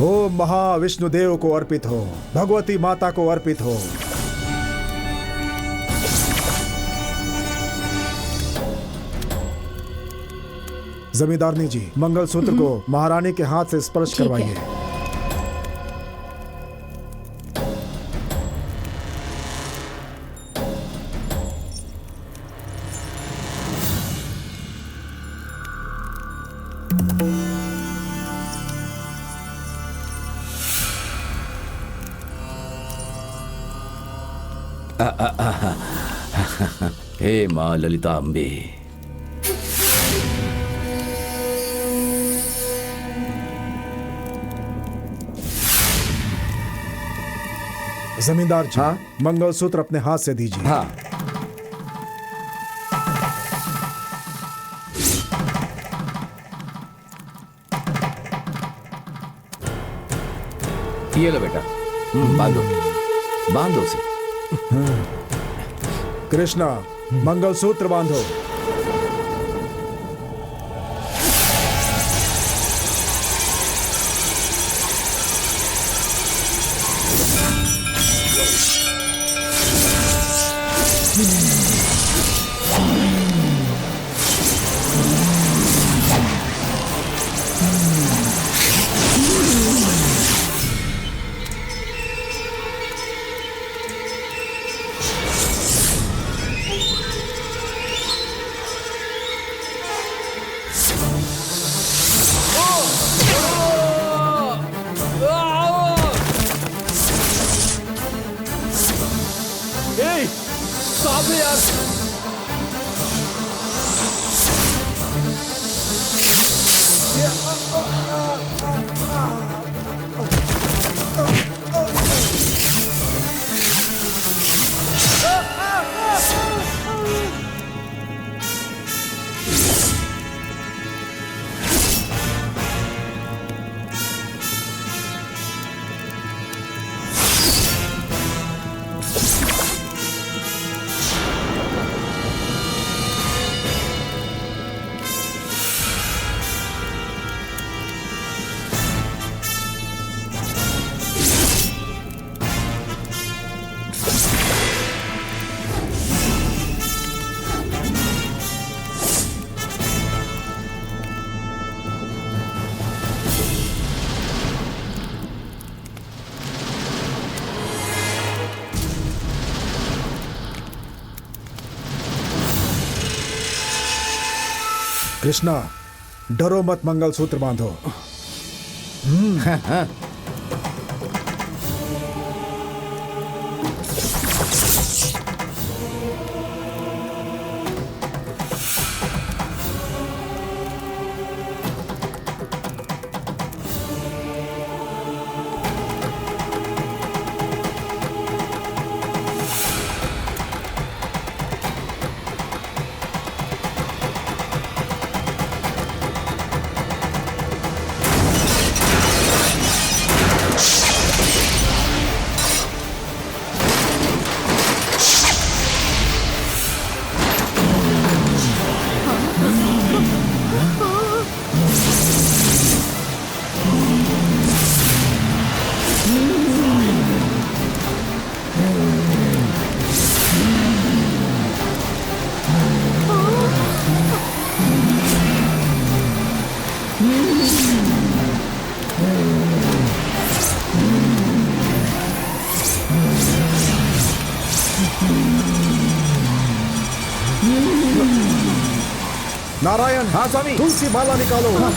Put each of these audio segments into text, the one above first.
ओम महाविष्णुदेव को अर्पित हो, भगवती माता को अर्पित हो। जमींदारनी जी, मंगलसूत्र को महारानी के हाथ से स्पर्श करवाइए। हे मां ललिता अम्बे, जमींदार जी, हाँ? मंगलसूत्र अपने हाथ से दीजिए। हाँ। ये लो बेटा, बांधो बांधो उसे। कृष्णा, मंगलसूत्र बांधो। कृष्णा, डरो मत, मंगलसूत्र बांधो। नारायण, हाँ स्वामी, तुलसी माला निकालो। हाँ।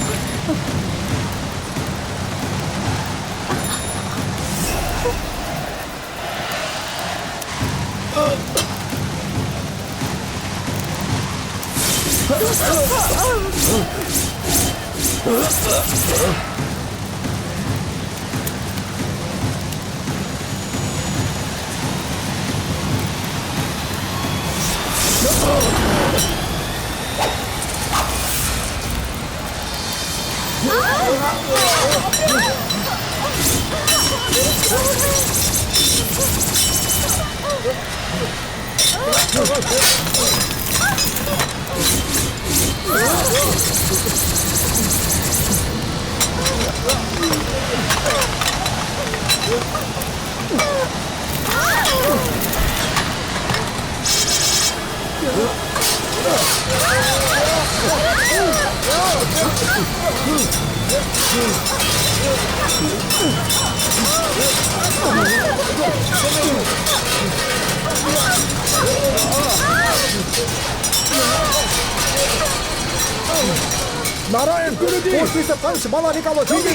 नारायण कोठरी से पंच माला निकालो जल्दी।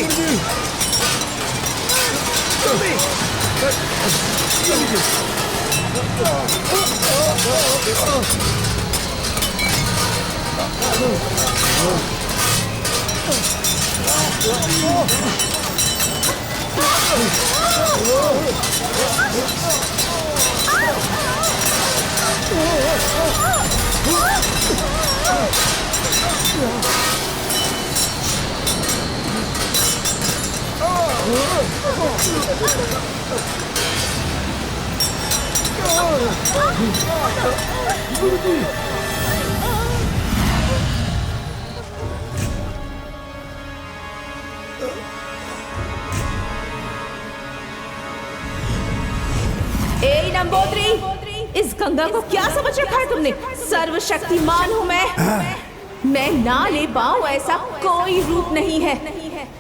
ए नंबोदरी, इस गंगा को क्या समझ रखा है तुमने? सर्वशक्तिमान हूँ मैं ना ले पाऊँ ऐसा कोई रूप नहीं है,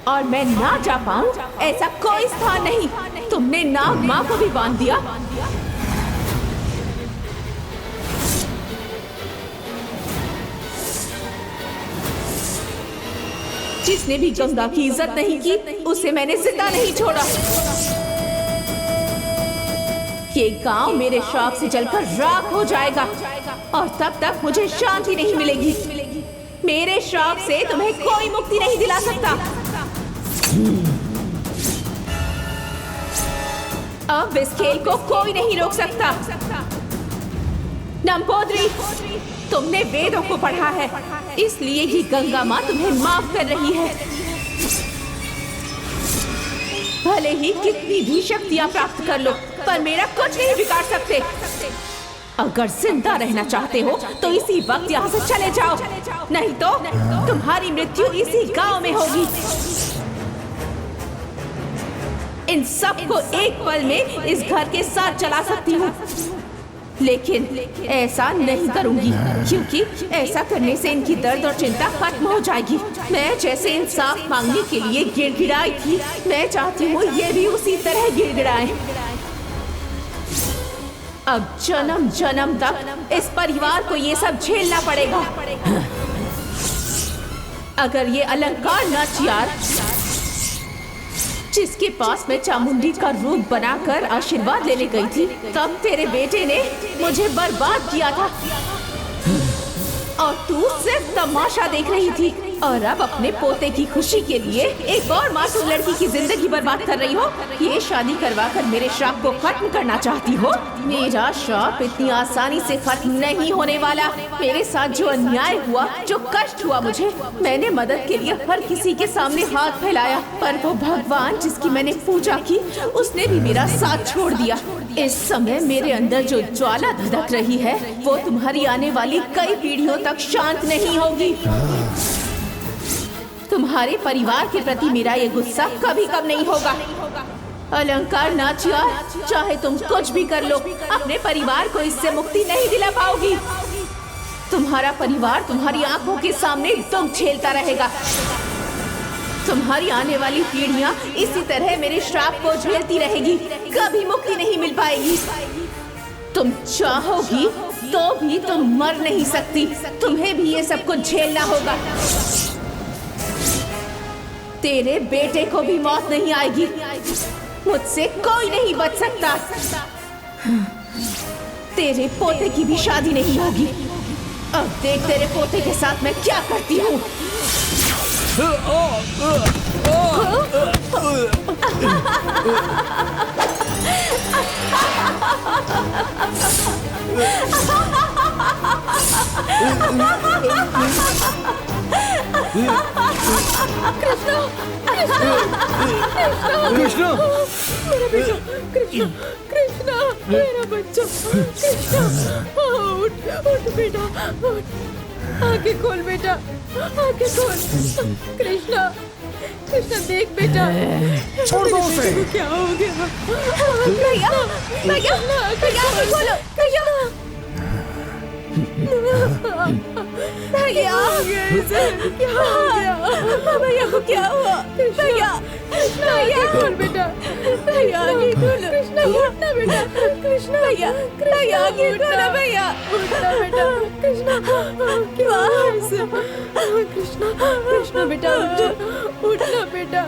और मैं ना जा पाऊँ ऐसा कोई स्थान नहीं। तुमने नाग माँ को भी बांध दिया। जिसने भी गंगा की इज्जत नहीं की उसे मैंने जिंदा नहीं छोड़ा। ये गांव मेरे श्राप से जलकर राख हो जाएगा और तब तक मुझे शांति नहीं मिलेगी। मेरे श्राप से तुम्हें कोई मुक्ति नहीं दिला सकता। अब इस खेल को कोई नहीं रोक सकता। नंबोदरी, तुमने वेदों को पढ़ा है, इसलिए ही गंगा माँ तुम्हें माफ कर रही है। भले ही कितनी भी शक्तियाँ प्राप्त कर लो, पर मेरा कुछ नहीं बिगाड़ सकते। अगर जिंदा रहना चाहते हो तो इसी वक्त यहाँ से चले जाओ, नहीं तो तुम्हारी मृत्यु इसी गांव में होगी। इन सबको एक पल में इस घर के साथ चला सकती हूँ, लेकिन ऐसा नहीं करूंगी, क्योंकि ऐसा करने से इनकी दर्द और चिंता खत्म हो जाएगी। मैं जैसे इंसाफ मांगने के लिए गिड़गिड़ाई थी, मैं चाहती हूँ ये भी उसी तरह गिड़गिड़ाएं। अब जन्म जन्म तक इस परिवार को ये सब झेलना पड़ेगा। अगर ये अलंकार नाचियार, जिसके पास मैं चामुंडी का रूप बनाकर आशीर्वाद लेने गई थी, तब तेरे बेटे ने मुझे बर्बाद किया था और तू सिर्फ तमाशा देख रही थी। और अब अपने पोते की खुशी के लिए एक और मासूम लड़की की जिंदगी बर्बाद कर रही हो। ये शादी करवा कर मेरे श्राप को खत्म करना चाहती हो। मेरा श्राप इतनी आसानी से खत्म नहीं होने वाला। मेरे साथ जो अन्याय हुआ, जो कष्ट हुआ मुझे, मैंने मदद के लिए हर किसी के सामने हाथ फैलाया, पर वो भगवान जिसकी मैंने पूजा की, उसने भी मेरा साथ छोड़ दिया। इस समय मेरे अंदर जो ज्वाला धधक रही है, वो तुम्हारी आने वाली कई पीढ़ियों तक शांत नहीं होगी। तुम्हारे परिवार के प्रति मेरा ये गुस्सा कभी कम नहीं होगा। अलंकार नाचियार, चाहे तुम कुछ भी कर लो, अपने परिवार को इससे मुक्ति नहीं दिला पाओगी। तुम्हारा परिवार तुम्हारी आंखों के सामने दुख झेलता रहेगा। तुम्हारी आने वाली पीढ़ियां इसी तरह मेरे श्राप को झेलती रहेगी, कभी मुक्ति नहीं मिल पाएगी। तुम चाहोगी तो भी तुम मर नहीं सकती, तुम्हें भी ये सब कुछ झेलना होगा। तेरे बेटे को भी मौत नहीं आएगी, मुझसे कोई नहीं बच सकता। तेरे पोते की भी शादी नहीं होगी। अब देख तेरे पोते के साथ मैं क्या करती हूँ। कृष्णा, मेरा बेटा, कृष्णा, कृष्णा, मेरा बच्चा, कृष्णा, उठ बेटा, उठ। आंखें खोल बेटा, आंखें खोल। कृष्णा, कृष्णा देख बेटा, छोड़ दो उसे। क्या हो गया? भैया, भैया, भैया आंखें खोलो, भैया, भैया, क्या हो गया? भैया को क्या हुआ? भैया, भैया खोल बेटा, भैया आंखें खोलो, उठना बेटा, कृष्णा भैया, भैया आगे उठना भैया, उठना बेटा, कृष्णा क्या ऐसे? कृष्णा, कृष्णा बेटा उठ जा, उठना बेटा,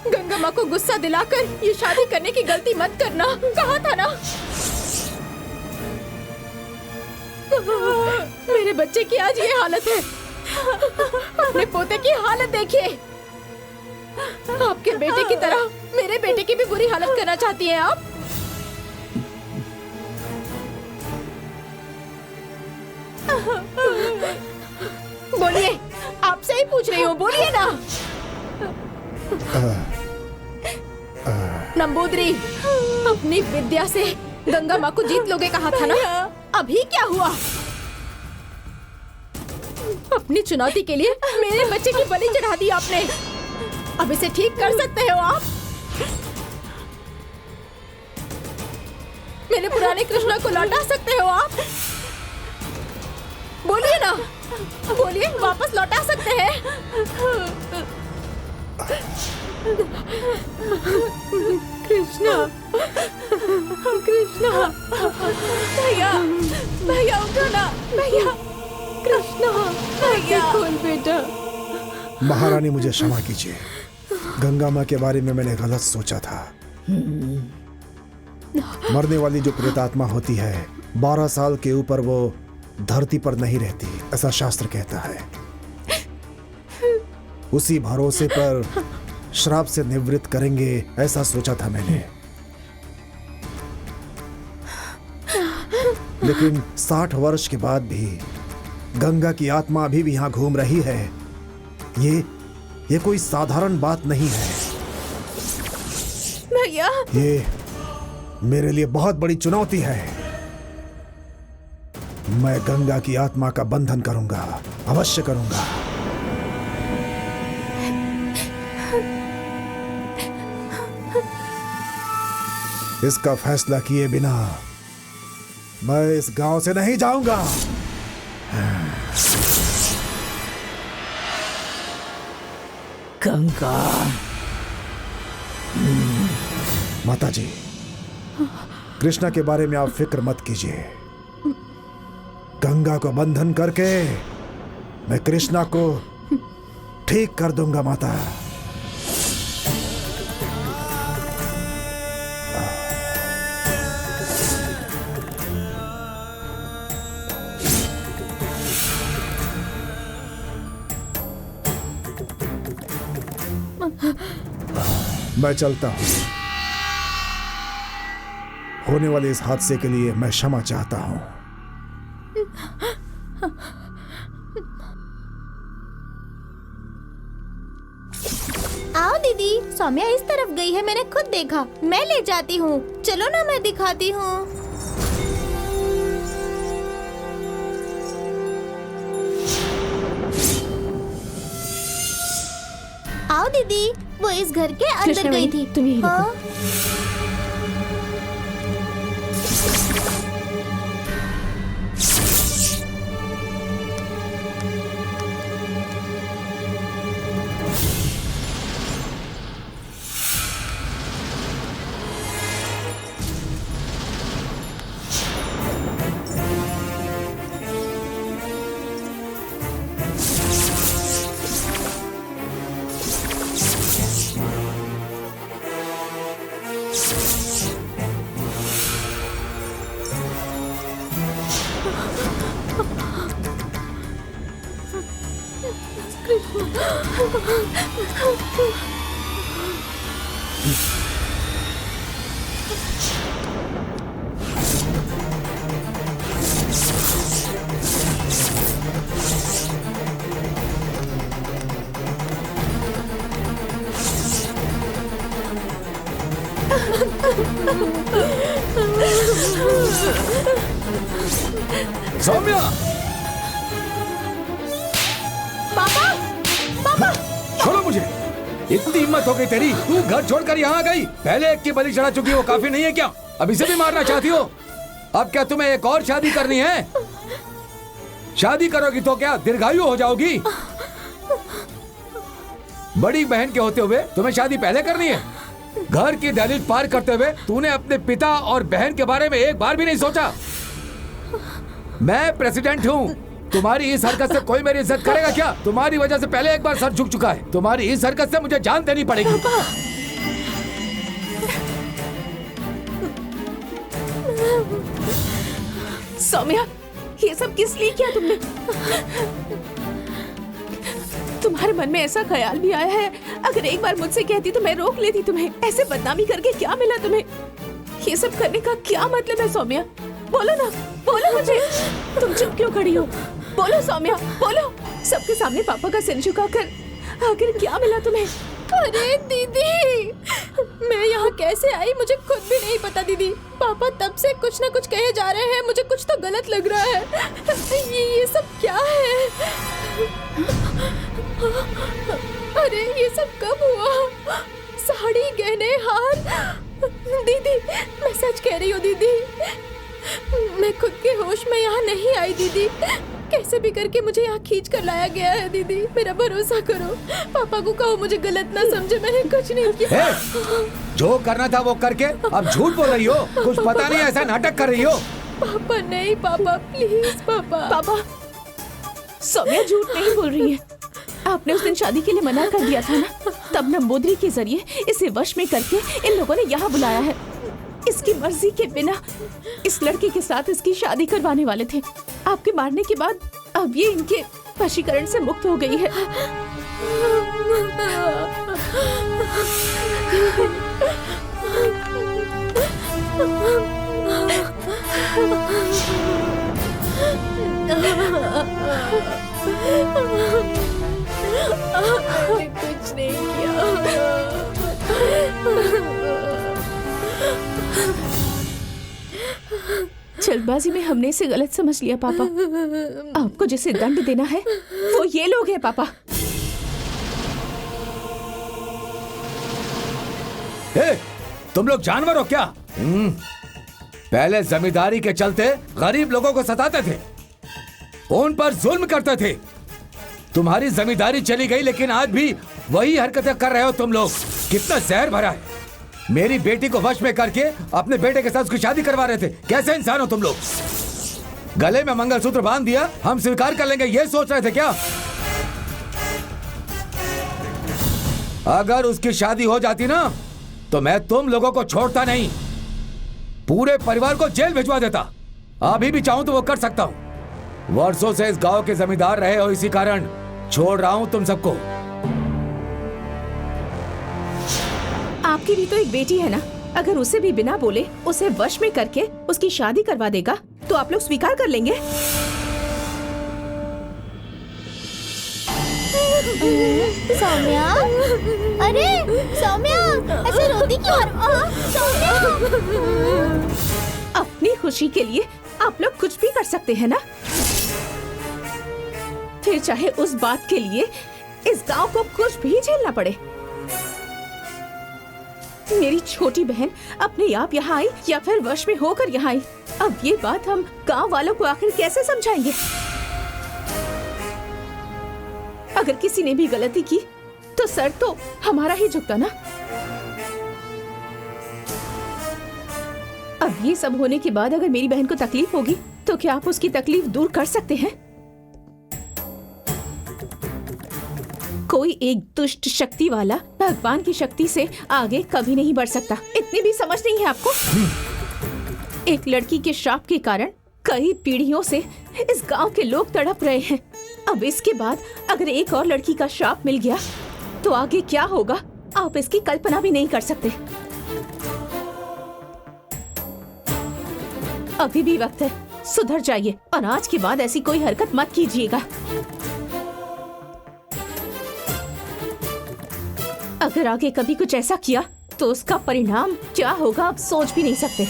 गंगा माँ को गुस्सा दिलाकर ये शादी करने की गलती मत करना, कहा था ना। मेरे बच्चे की आज ये हालत है, अपने पोते की हालत देखिए। आपके बेटे की तरह मेरे बेटे की भी बुरी हालत करना चाहती हैं आप? बोलिए, आपसे ही पूछ रही हूँ, बोलिए ना। नंबूदरी, अपनी विद्या से गंगा माँ को जीत लोगे कहा था ना, अभी क्या हुआ? अपनी चुनौती के लिए मेरे बच्चे की बलि चढ़ा दी आपने। अब इसे ठीक कर सकते हो आप? मेरे पुराने कृष्णा को लौटा सकते हो आप? बोलिए ना, बोलिए, वापस लौटा सकते हैं? कृष्णा, कृष्णा, भैया, भैया उठो ना, भैया, कृष्णा, भैया खोल बेटा। महारानी मुझे क्षमा कीजिए, गंगा माँ के बारे में मैंने गलत सोचा था। मरने वाली जो प्रेतात्मा होती है 12 साल के ऊपर वो धरती पर नहीं रहती, ऐसा शास्त्र कहता है। उसी भरोसे पर श्राप से निवृत्त करेंगे, ऐसा सोचा था मैंने। लेकिन 60 वर्ष के बाद भी गंगा की आत्मा अभी भी यहाँ घूम रही है। ये कोई साधारण बात नहीं है भैया। ये मेरे लिए बहुत बड़ी चुनौती है। मैं गंगा की आत्मा का बंधन करूंगा, अवश्य करूंगा। इसका फैसला किए बिना मैं इस गांव से नहीं जाऊंगा। गंगा, माताजी, कृष्णा के बारे में आप फिक्र मत कीजिए। गंगा को बंधन करके मैं कृष्णा को ठीक कर दूंगा माता। मैं चलता हूं। होने वाले इस हादसे के लिए मैं क्षमा चाहता हूं। आओ दीदी, सौम्या इस तरफ गई है, मैंने खुद देखा। मैं ले जाती हूँ, चलो ना, मैं दिखाती हूँ। आओ दीदी, वो इस घर के अंदर गई थी। तुम यहीं हाँ? सौम्या, पापा, पापा, छोड़ो मुझे। इतनी हिम्मत हो गई तेरी, तू घर छोड़कर यहाँ आ गई। पहले एक की बलि चढ़ा चुकी हो, काफी नहीं है क्या? अब इसे भी मारना चाहती हो? अब क्या तुम्हें एक और शादी करनी है? शादी करोगी तो क्या दीर्घायु हो जाओगी? बड़ी बहन के होते हुए तुम्हें शादी पहले करनी है? घर की दहलीज पार करते हुए तूने अपने पिता और बहन के बारे में एक बार भी नहीं सोचा? मैं प्रेसिडेंट हूँ। तुम्हारी इस हरकत से कोई मेरी इज्जत करेगा क्या? तुम्हारी वजह से पहले एक बार सर झुक चुका है। तुम्हारी इस हरकत से मुझे जान देनी पड़ेगी। सौम्या, ये सब किस लिए किया तुमने? तुम्हारे मन में ऐसा ख्याल भी आया है, अगर एक बार मुझसे कहती तो मैं रोक लेती तुम्हें। ऐसे बदनामी करके क्या मिला तुम्हें? ये सब करने का क्या मतलब है सौम्या? बोलो ना, बोलो मुझे। तुम चुप क्यों खड़ी हो? बोलो सौम्या, बोलो। सबके सामने पापा का सिर झुकाकर आखिर क्या मिला तुम्हें? अरे दीदी, मैं यहाँ कैसे आई मुझे खुद भी नहीं पता दीदी। पापा तब से कुछ ना कुछ कहे जा रहे हैं, मुझे कुछ तो गलत लग रहा है। ये सब क्या है? अरे ये सब कब हुआ? साड़ी, गहने, हार। दीदी, मैं सच कह रही हूँ दीदी, मैं खुद के होश में यहाँ नहीं आई दीदी। कैसे भी करके मुझे यहाँ खींच कर लाया गया है दीदी। मेरा भरोसा करो, पापा को कहो मुझे गलत ना समझे, मैंने कुछ नहीं किया। जो करना था वो करके अब झूठ बोल रही हो? कुछ पता नहीं ऐसा नाटक कर रही हो? पापा नहीं, पापा प्लीज पापा। पापा, सौम्या झूठ नहीं बोल रही है। आपने उस दिन शादी के लिए मना कर दिया था ना, तब नंबोदरी के जरिए इसे वश में करके इन लोगों ने यहाँ बुलाया है। इसकी मर्जी के बिना इस लड़के के साथ इसकी शादी करवाने वाले थे। आपके मारने के बाद अब ये इनके वशीकरण से मुक्त हो गई है। मैंने कुछ नहीं किया। जल्दबाजी में हमने इसे गलत समझ लिया पापा। आपको जिसे दंड देना है वो ये लोग हैं पापा। तुम लोग जानवर हो क्या? पहले जमींदारी के चलते गरीब लोगों को सताते थे, उन पर जुल्म करते थे। तुम्हारी जमींदारी चली गई, लेकिन आज भी वही हरकतें कर रहे हो तुम लोग। कितना जहर भरा है। मेरी बेटी को वश में करके अपने बेटे के साथ उसकी शादी करवा रहे थे। कैसे इंसान हो तुम लोग? गले में मंगलसूत्र बांध दिया, हम स्वीकार कर लेंगे, ये सोच रहे थे क्या? अगर उसकी शादी हो जाती ना तो मैं तुम लोगों को छोड़ता नहीं, पूरे परिवार को जेल भिजवा देता। अभी भी चाहूं तो वो कर सकता हूं। वर्षों से इस गांव के जमींदार रहे हो, इसी कारण छोड़ रहा हूं तुम सबको। आपकी भी तो एक बेटी है ना, अगर उसे भी बिना बोले उसे वश में करके उसकी शादी करवा देगा तो आप लोग स्वीकार कर लेंगे? सौम्या, अरे सौम्या, ऐसे रोती क्यों? सौम्या, अपनी खुशी के लिए आप लोग कुछ भी कर सकते हैं ना, फिर चाहे उस बात के लिए इस गांव को कुछ भी झेलना पड़े। मेरी छोटी बहन अपने आप यहाँ आई या फिर वश में होकर यहाँ आई, अब ये बात हम गांव वालों को आखिर कैसे समझाएंगे? अगर किसी ने भी गलती की तो सर तो हमारा ही झुकता ना। अब ये सब होने के बाद अगर मेरी बहन को तकलीफ होगी तो क्या आप उसकी तकलीफ दूर कर सकते हैं? कोई एक दुष्ट शक्ति वाला भगवान की शक्ति से आगे कभी नहीं बढ़ सकता। इतनी भी समझ नहीं है आपको? एक लड़की के श्राप के कारण कई पीढ़ियों से इस गांव के लोग तड़प रहे हैं। अब इसके बाद अगर एक और लड़की का श्राप मिल गया तो आगे क्या होगा आप इसकी कल्पना भी नहीं कर सकते। अभी भी वक्त है, सुधर जाइए और आज के बाद ऐसी कोई हरकत मत कीजिएगा। अगर आगे कभी कुछ ऐसा किया तो उसका परिणाम क्या होगा आप सोच भी नहीं सकते।